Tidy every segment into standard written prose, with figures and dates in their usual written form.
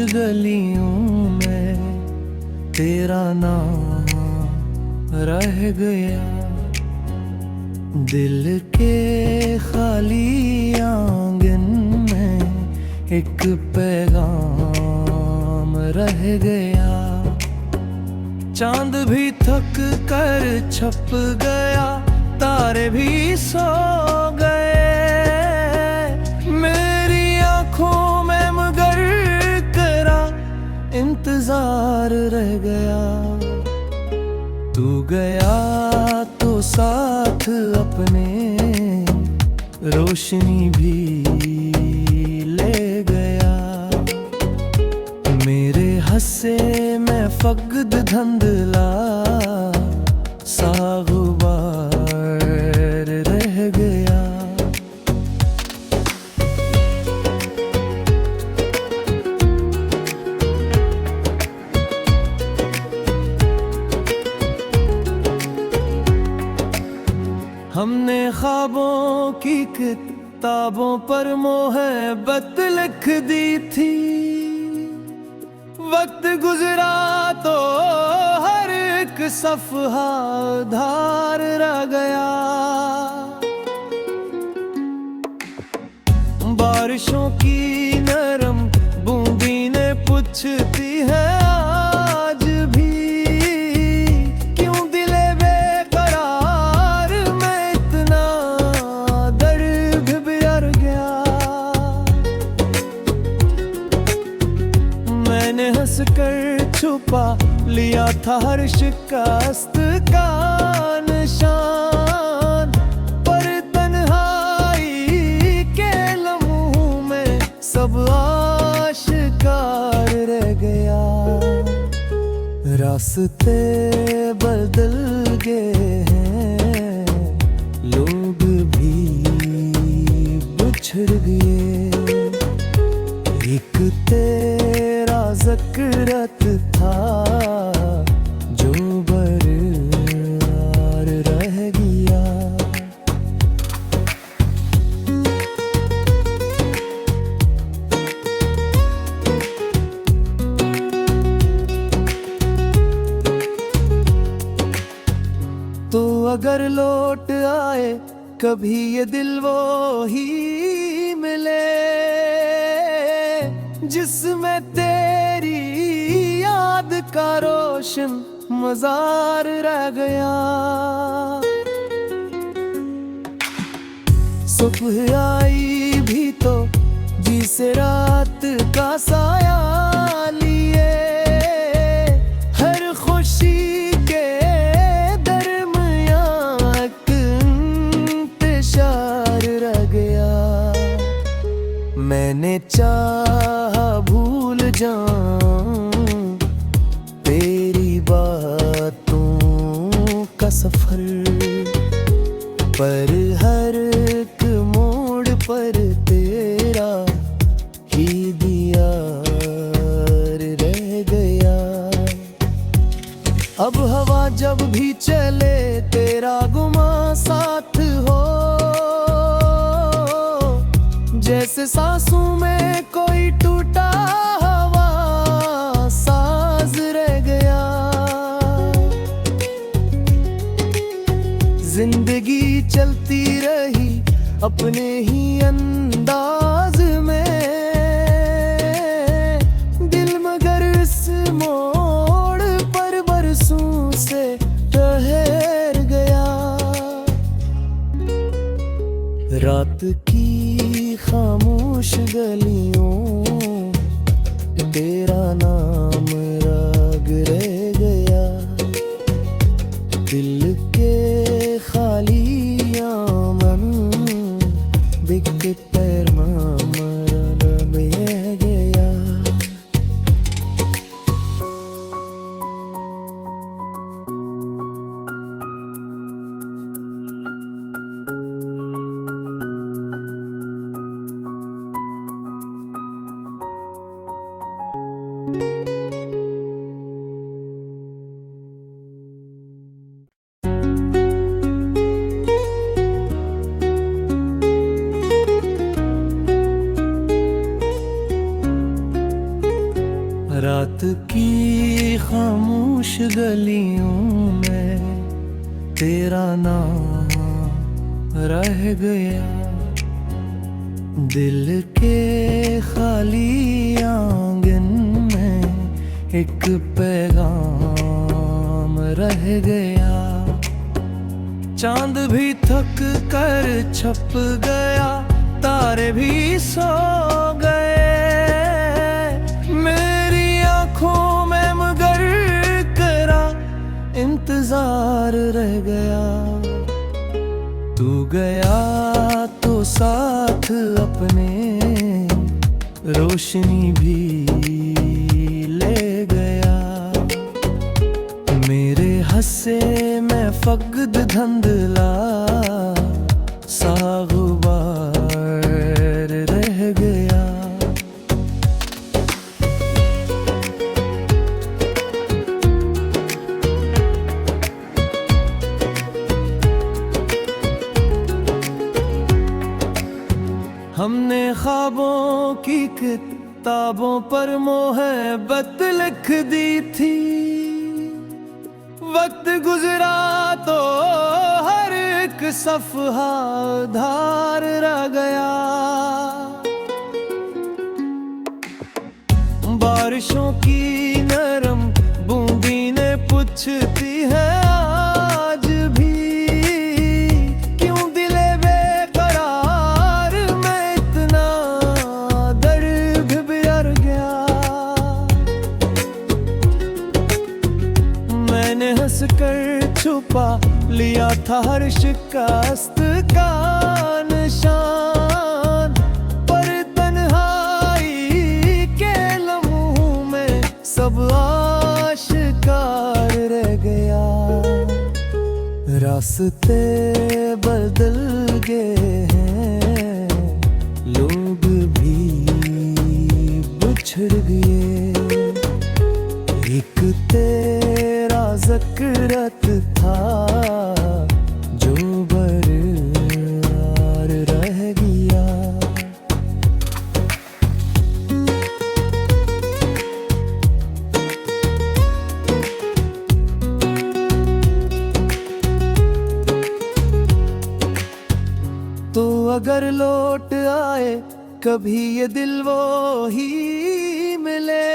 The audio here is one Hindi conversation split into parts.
गलियों में तेरा नाम रह गया। दिल के खाली आंगन में एक पैगाम रह गया। चांद भी थक कर छप गया, तारे भी सो गए। मेरी आंखों में मगर करा इंतजार रह गया। तू गया तो साथ अपने रोशनी भी ले गया। मेरे हंसे में फक़द धंधला सा गुबार रह गया। हमने ख्वाबों की किताबों पर मोहब्बत लिख दी थी। वक्त गुजरा तो हर एक सफ़हा धार रह गया। बारिशों की नरम बूंदें पूछती है आज भी, क्यों दिले बेकरार में इतना दर्द बियर गया। मैंने हंस कर छुपा लिया था हर शिकस्त का निशान, पर तन्हाई के लम्हों में सब आशिकार रह गया। रास्ते बदल गए हैं, लोग भी बिछड़ गए। एक तेरा ज़िक्र था जो बरकरार रह गया। तो अगर लौट आए कभी ये दिल वो ही मिले जिसमें तेरी याद का रोशन मजार रह गया। सुबह आई भी तो जिसे रात का साया लिए, हर खुशी के दरमियां एक इंतशार रह गया। मैंने चाहा भूल जाऊं तेरी बातों का सफर, पर हर एक मोड़ पर तेरा ही दीदार रह गया। अब हवा जब भी चले तेरा गुमा साथ हो, जैसे सांसों में कोई टूटा हवा साज रह गया। जिंदगी चलती रही अपने ही अंदाज में, दिल मगर इस मोड़ पर बरसों से ठहर गया। रात की खामोश गलियों तेरा नाम राग रह गया। दिल के खाली आंगन बिक पैर मामरा बह गया। खामोश गलियों में तेरा नाम रह गया। दिल के खाली आंगन में एक पैगाम रह गया। चांद भी थक कर छप गया, तारे भी सो गए। मेरी आंखों में मगर करा इंतजार रह गया। तू गया तो साथ अपने रोशनी भी ले गया। मेरे हंसे में फक़द धंधला सा गुबार रह गया। हमने ख्वाबों की किताबों पर मोहब्बत लिख दी थी। वक्त गुजरा तो हर एक सफ़हा धार रह गया। बारिशों की नरम बूंदें पूछती है आज भी, क्यों दिले बेकरार में इतना दर्द बियर गया। मैंने हंस कर छुपा लिया था हर शिकस्त का निशान, पर तन्हाई के लम्हों में सब आशिकार रह गया। रास्ते बदल गए हैं, लोग भी बिछड़ गए। एक तेरा ज़िक्र था जो बरकरार रह गया। तो अगर लौट आए कभी ये दिल वो ही मिले,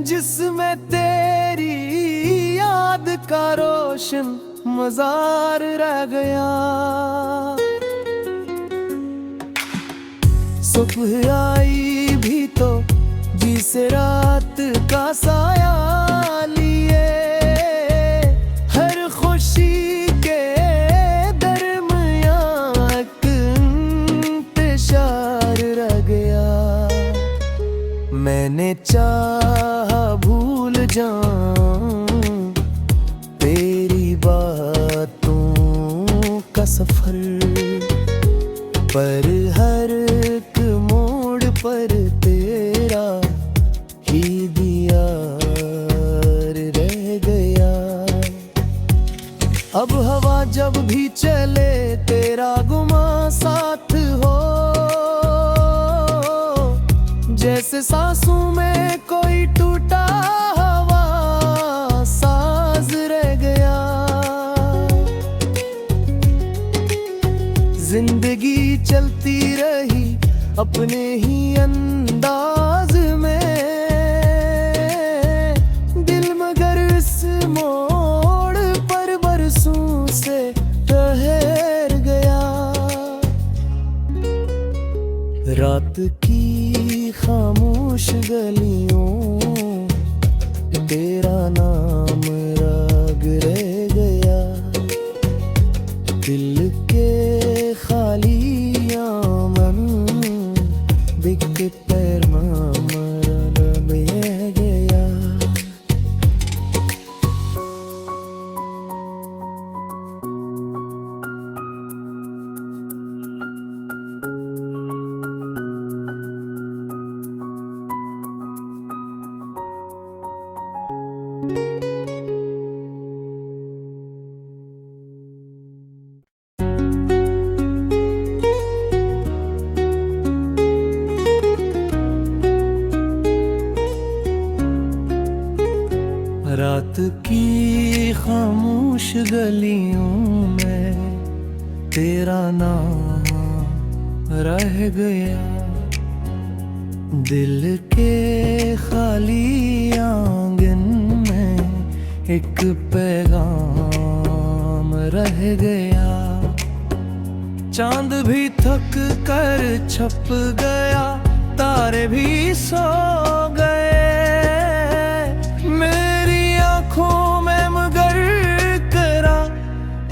जिसमें तेरी याद का रोशन मजार रह गया। सुबह आई भी तो जिसे रात का साया लिए, हर खुशी के दरमियां एक इंतशार रह गया। मैंने चाहा भूल जाऊं तेरी बातों का सफर, पर हर एक मोड़ पर तेरा ही दीदार रह गया। अब हवा जब भी चले तेरा गुमा साथ हो, जैसे सांसों में कोई टूटा हवा साज रह गया। जिंदगी चलती रही अपने ही अंदाज में, दिल मगर इस मोड़ पर बरसों से ठहर गया। रात की खामोश गलियों तेरा नाम राग रह गया। दिल के खाली आंगन बिक पैर मामरा बह गया। रात की खामोश गलियों में तेरा नाम रह गया, दिल के खाली आंगन में एक पैगाम रह गया। चांद भी थक कर छप गया, तारे भी सो गए, मेरी आंखों में मगर करा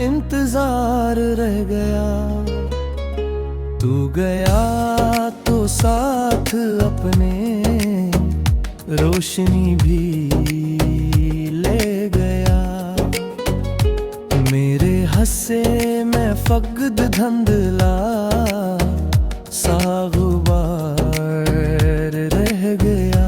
इंतजार रह गया। तू गया तो साथ अपने रोशनी भी ले गया, मेरे हंसे में फक़द धंधला सा गुबार रह गया।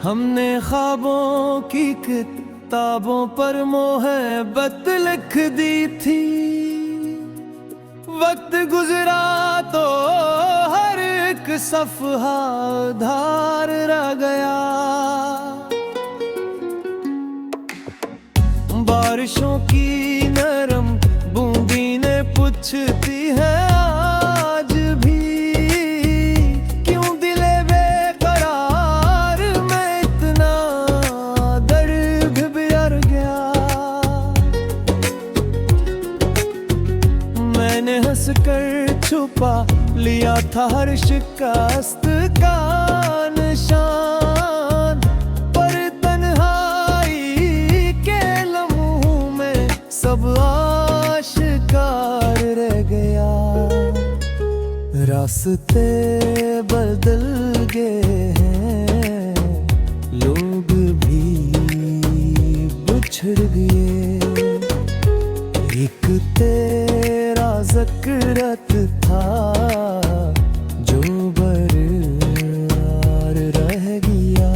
हमने ख्वाबों की किताबों पर मोहब्बत लिख दी थी, वक्त गुजरा तो हर एक सफ़हा धार रह गया। बारिशों की नरम बूंदी ने पूछती है आज भी, क्यों दिले बेकरार में इतना दर्द बियर गया। मैंने हंस कर छुपा लिया था हर शिकस्त का निशान, पर तन्हाई के लम्हों में सब आशिकार रह गया। रास्ते बदल गए हैं, लोग भी बिछड़ गए, एक तेरा ज़िक्र था जो बरकरार रह गया।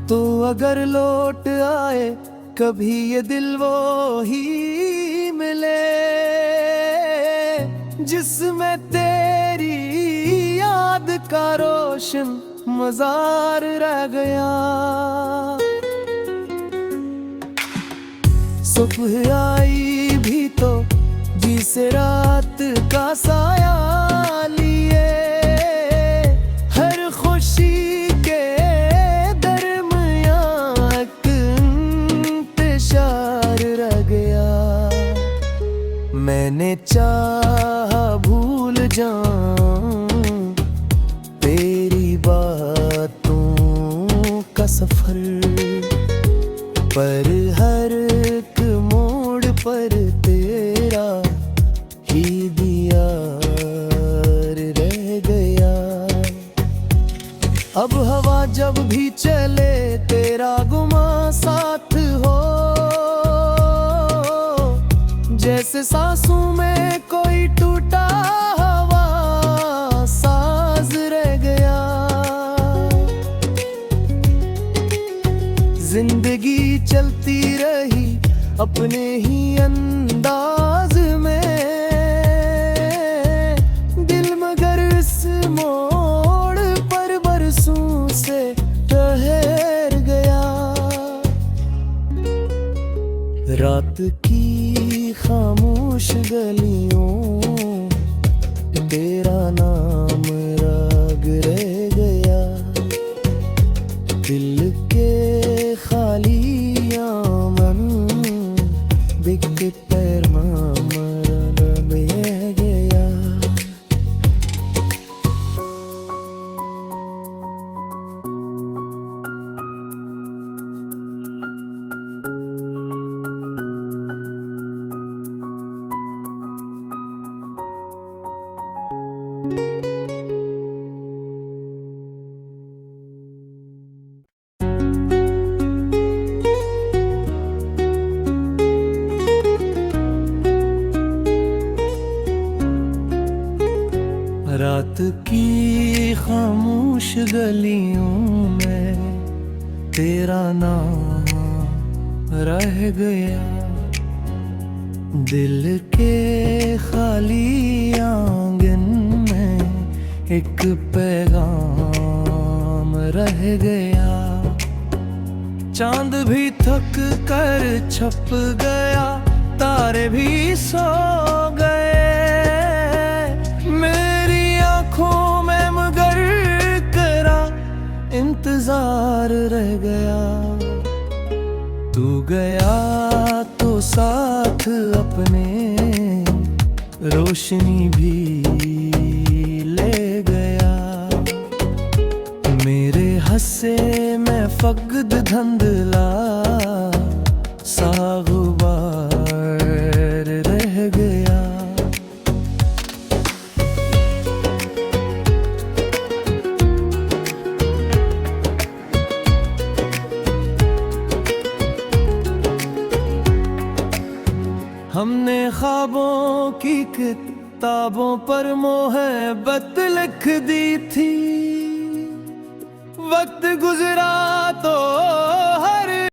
तो अगर लौट आए कभी ये दिल वो ही मिले, जिसमें तेरी याद का रोशन मजार रह गया। सुबह आई भी तो जिसे रात का साया लिए, हर खुशी के दरमियां एक इंतशार रह गया। मैंने चाहा भूल जाऊं तेरी बातों का सफर, पर हर एक मोड़ पर तेरा ही दीदार रह गया। अब हवा जब भी चले तेरा गुमा साथ हो, जैसे सांसों में कोई टूटा हवा साज रह गया। जिंदगी चलती रही अपने ही अंदाज में, दिल मगर इस मोड़ पर बरसों से ठहर गया। रात की खामोश गलियों तेरा नाम राग रह गया, दिल के खाली आंगन बिक पैर मामर बह गया। रात की खामोश गलियों में तेरा नाम रह गया। दिल के खाली आंगन में एक पैगाम रह गया। चांद भी थक कर छप गया, तारे भी सो गए। मेरी आंखों में मगर तेरा इंतजार रह गया। तू गया तो साथ अपने रोशनी भी ले गया। मेरे हंसे में फकद धंधला सा गुबार रह गया। हमने ख्वाबों की किताबों पर मोहब्बत लिख दी थी। वक्त गुजरा तो